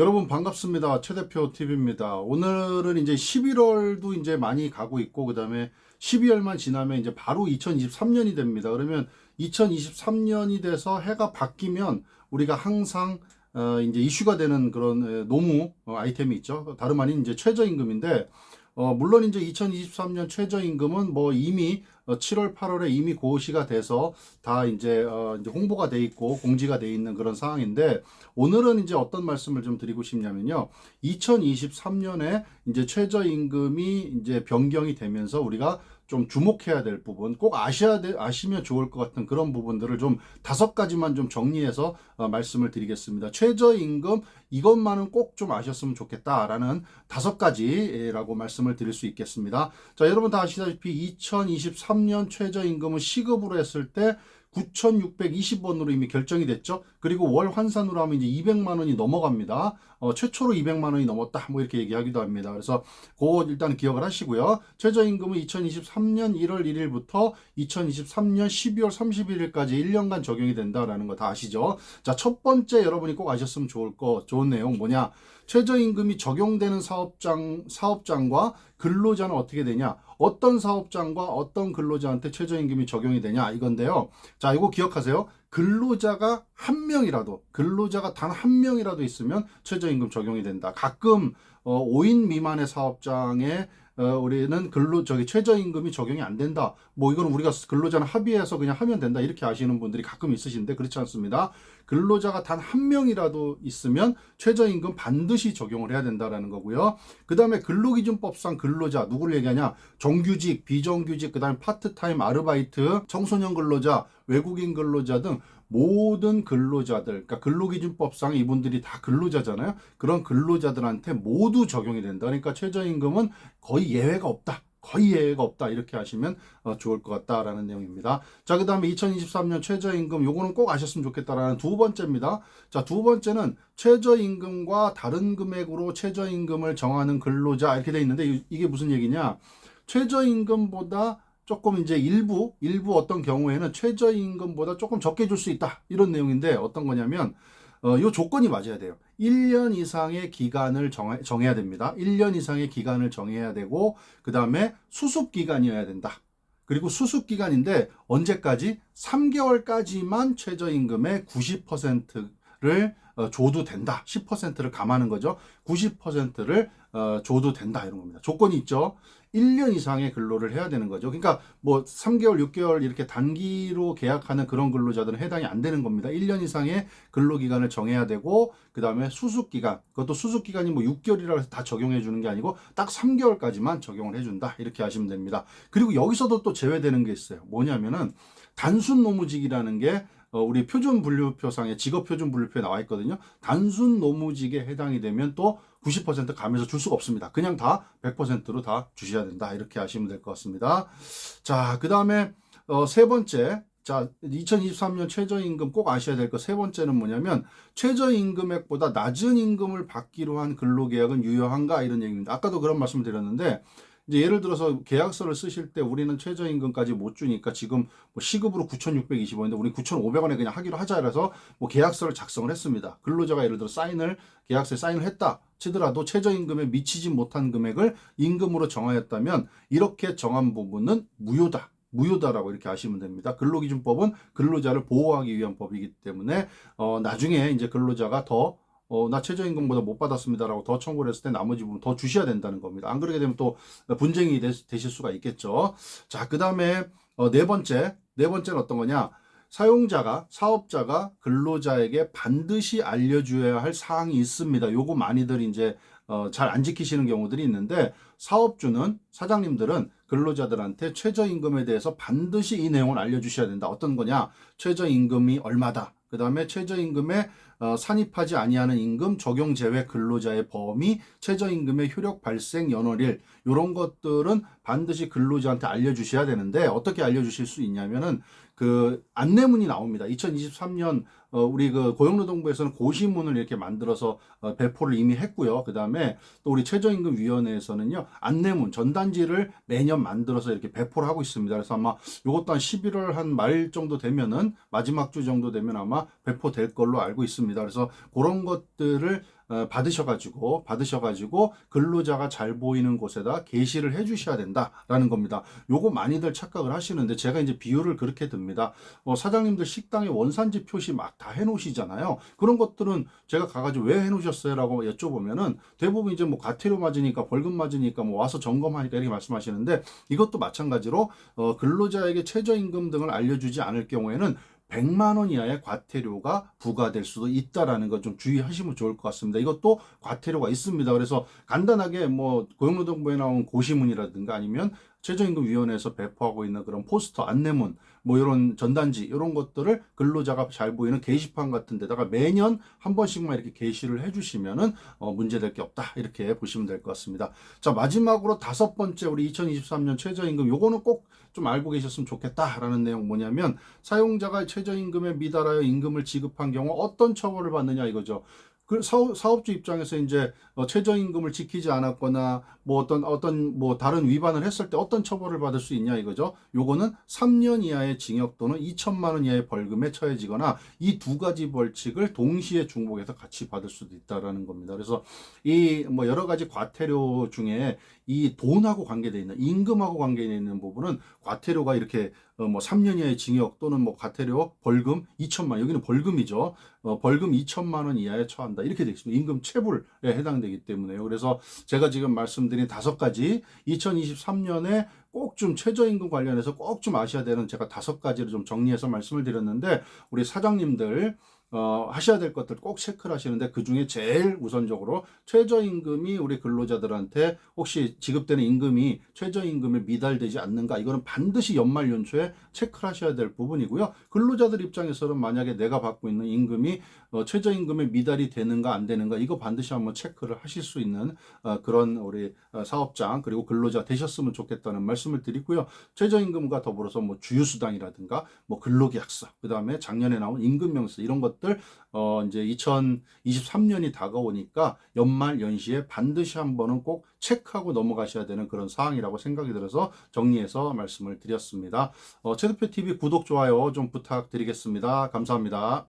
여러분 반갑습니다. 최 대표 TV입니다. 오늘은 이제 11월도 이제 많이 가고 있고, 그 다음에 12월만 지나면 이제 바로 2023년이 됩니다. 그러면 2023년이 돼서 해가 바뀌면 우리가 항상 이제 이슈가 되는 그런 노무 아이템이 있죠. 다름 아닌 이제 최저임금인데, 물론 이제 2023년 최저임금은 뭐 이미 7월, 8월에 이미 고시가 돼서 다 이제 홍보가 돼 있고 공지가 돼 있는 그런 상황인데, 오늘은 이제 어떤 말씀을 좀 드리고 싶냐면요. 2023년에 이제 최저임금이 이제 변경이 되면서 우리가 좀 주목해야 될 부분, 꼭 아시면 좋을 것 같은 그런 부분들을 좀 5가지만 좀 정리해서 말씀을 드리겠습니다. 최저임금 이것만은 꼭 좀 아셨으면 좋겠다라는 5가지라고 말씀을 드릴 수 있겠습니다. 자, 여러분 다 아시다시피 2023년 최저임금은 시급으로 했을 때 9,620원으로 이미 결정이 됐죠. 그리고 월 환산으로 하면 이제 200만 원이 넘어갑니다. 최초로 200만 원이 넘었다, 뭐 이렇게 얘기하기도 합니다. 그래서 그거 일단 기억을 하시고요. 최저임금은 2023년 1월 1일부터 2023년 12월 31일까지 1년간 적용이 된다라는 거 다 아시죠? 자, 첫 번째 여러분이 꼭 아셨으면 좋은 내용 뭐냐? 최저임금이 적용되는 사업장과 근로자는 어떻게 되냐? 어떤 사업장과 어떤 근로자한테 최저임금이 적용이 되냐? 이건데요. 자, 이거 기억하세요. 근로자가 단 한 명이라도 있으면 최저임금 적용이 된다. 가끔 5인 미만의 사업장에 우리는 최저임금이 적용이 안 된다. 뭐 이거는 우리가 근로자는 합의해서 그냥 하면 된다, 이렇게 아시는 분들이 가끔 있으신데 그렇지 않습니다. 근로자가 단 한 명이라도 있으면 최저임금 반드시 적용을 해야 된다라는 거고요. 그 다음에 근로기준법상 근로자 누구를 얘기하냐? 정규직, 비정규직, 그 다음에 파트타임, 아르바이트, 청소년 근로자, 외국인 근로자 등 모든 근로자들, 그러니까 근로기준법상 이분들이 다 근로자잖아요. 그런 근로자들한테 모두 적용이 된다. 그러니까 최저임금은 거의 예외가 없다. 이렇게 하시면 좋을 것 같다라는 내용입니다. 자, 그 다음에 2023년 최저임금, 요거는 꼭 아셨으면 좋겠다라는 두 번째입니다. 자, 두 번째는 최저임금과 다른 금액으로 최저임금을 정하는 근로자, 이렇게 돼 있는데 이게 무슨 얘기냐? 최저임금보다 조금 이제 일부 어떤 경우에는 최저임금보다 조금 적게 줄 수 있다, 이런 내용인데 어떤 거냐면 요 조건이 맞아야 돼요. 1년 이상의 기간을 정해야 됩니다. 1년 이상의 기간을 정해야 되고, 그 다음에 수습기간이어야 된다. 그리고 수습기간인데 언제까지? 3개월까지만 최저임금의 90%를 줘도 된다. 10%를 감하는 거죠. 90%를 줘도 된다, 이런 겁니다. 조건이 있죠. 1년 이상의 근로를 해야 되는 거죠. 그러니까 뭐 3개월, 6개월 이렇게 단기로 계약하는 그런 근로자들은 해당이 안 되는 겁니다. 1년 이상의 근로기간을 정해야 되고, 그 다음에 수습기간, 그것도 수습기간이 뭐 6개월이라고 해서 다 적용해 주는 게 아니고 딱 3개월까지만 적용을 해준다, 이렇게 하시면 됩니다. 그리고 여기서도 또 제외되는 게 있어요. 뭐냐면은 단순 노무직이라는 게 우리 표준 분류표상에 직업 표준 분류표에 나와 있거든요. 단순 노무직에 해당이 되면 또 90% 감해서 줄 수가 없습니다. 그냥 다 100%로 다 주셔야 된다, 이렇게 하시면 될 것 같습니다. 자, 그 다음에 세 번째, 자, 2023년 최저임금 꼭 아셔야 될 것 세 번째는 뭐냐면, 최저임금액보다 낮은 임금을 받기로 한 근로계약은 유효한가, 이런 얘기입니다. 아까도 그런 말씀 드렸는데, 이제 예를 들어서 계약서를 쓰실 때 우리는 최저임금까지 못 주니까 지금 뭐 시급으로 9,620원인데 우리 9,500원에 그냥 하기로 하자, 이래서 뭐 계약서를 작성을 했습니다. 근로자가 예를 들어 계약서에 사인을 했다 치더라도 최저임금에 미치지 못한 금액을 임금으로 정하였다면 이렇게 정한 부분은 무효다라고 이렇게 아시면 됩니다. 근로기준법은 근로자를 보호하기 위한 법이기 때문에 나중에 이제 근로자가 나 최저임금보다 못 받았습니다라고 더 청구를 했을 때 나머지 부분 더 주셔야 된다는 겁니다. 안 그러게 되면 또 분쟁이 되실 수가 있겠죠. 자, 그 다음에 네 번째는 어떤 거냐? 사업자가 근로자에게 반드시 알려줘야 할 사항이 있습니다. 요거 많이들 이제 잘 안 지키시는 경우들이 있는데, 사장님들은 근로자들한테 최저임금에 대해서 반드시 이 내용을 알려주셔야 된다. 어떤 거냐? 최저임금이 얼마다. 그 다음에 최저임금에 산입하지 아니하는 임금 적용 제외 근로자의 범위, 최저임금의 효력 발생 연월일, 이런 것들은 반드시 근로자한테 알려주셔야 되는데, 어떻게 알려주실 수 있냐면은 그 안내문이 나옵니다. 2023년 우리 그 고용노동부에서는 고시문을 이렇게 만들어서 배포를 이미 했고요. 그 다음에 또 우리 최저임금위원회에서는요, 안내문 전단지를 매년 만들어서 이렇게 배포를 하고 있습니다. 그래서 아마 이것도 한 11월 한 말 정도 되면은, 마지막 주 정도 되면 아마 배포될 걸로 알고 있습니다. 그래서 그런 것들을 받으셔가지고 근로자가 잘 보이는 곳에다 게시를 해주셔야 된다라는 겁니다. 요거 많이들 착각을 하시는데 제가 이제 비유를 그렇게 듭니다. 사장님들 식당에 원산지 표시 막 다 해놓으시잖아요. 그런 것들은 제가 가가지고 왜 해놓으셨어요라고 여쭤보면은 대부분 이제 뭐 과태료 맞으니까 벌금 맞으니까 뭐 와서 점검하니까 이렇게 말씀하시는데 이것도 마찬가지로 근로자에게 최저임금 등을 알려주지 않을 경우에는 100만 원 이하의 과태료가 부과될 수도 있다라는 것 좀 주의하시면 좋을 것 같습니다. 이것도 과태료가 있습니다. 그래서 간단하게 뭐 고용노동부에 나온 고시문이라든가 아니면 최저임금위원회에서 배포하고 있는 그런 포스터, 안내문, 뭐 이런 전단지 이런 것들을 근로자가 잘 보이는 게시판 같은 데다가 매년 한 번씩만 이렇게 게시를 해주시면은 문제될 게 없다 이렇게 보시면 될 것 같습니다. 자, 마지막으로 5번째 우리 2023년 최저임금 요거는 꼭 좀 알고 계셨으면 좋겠다라는 내용 뭐냐면 사용자가 최저임금에 미달하여 임금을 지급한 경우 어떤 처벌을 받느냐 이거죠. 그 사업주 입장에서 이제 최저임금을 지키지 않았거나 뭐 어떤 뭐 다른 위반을 했을 때 어떤 처벌을 받을 수 있냐 이거죠. 요거는 3년 이하의 징역 또는 2천만 원 이하의 벌금에 처해지거나 이 두 가지 벌칙을 동시에 중복해서 같이 받을 수도 있다라는 겁니다. 그래서 이 뭐 여러 가지 과태료 중에 이 돈하고 관계되어 있는 임금하고 관계되어 있는 부분은 과태료가 이렇게 뭐 3년 이하의 징역 또는 뭐 과태료 벌금 2천만 원, 여기는 벌금이죠. 벌금 2천만 원 이하에 처한다. 이렇게 되어 있습니다. 임금 체불에 해당되기 때문에요. 그래서 제가 지금 말씀드린 5가지 2023년에 꼭 좀 최저임금 관련해서 꼭 좀 아셔야 되는 제가 5가지를 좀 정리해서 말씀을 드렸는데 우리 사장님들 하셔야 될 것들 꼭 체크를 하시는데 그 중에 제일 우선적으로 최저임금이 우리 근로자들한테 혹시 지급되는 임금이 최저임금에 미달되지 않는가 이거는 반드시 연말 연초에 체크를 하셔야 될 부분이고요. 근로자들 입장에서는 만약에 내가 받고 있는 임금이 최저임금에 미달이 되는가 안 되는가 이거 반드시 한번 체크를 하실 수 있는 그런 우리 사업장 그리고 근로자 되셨으면 좋겠다는 말씀을 드리고요. 최저임금과 더불어서 뭐 주휴수당이라든가 뭐 근로계약서 그다음에 작년에 나온 임금명세 이런 것들 이제 2023년이 다가오니까 연말 연시에 반드시 한 번은 꼭 체크하고 넘어가셔야 되는 그런 사항이라고 생각이 들어서 정리해서 말씀을 드렸습니다. 최대표 TV 구독 좋아요 좀 부탁드리겠습니다. 감사합니다.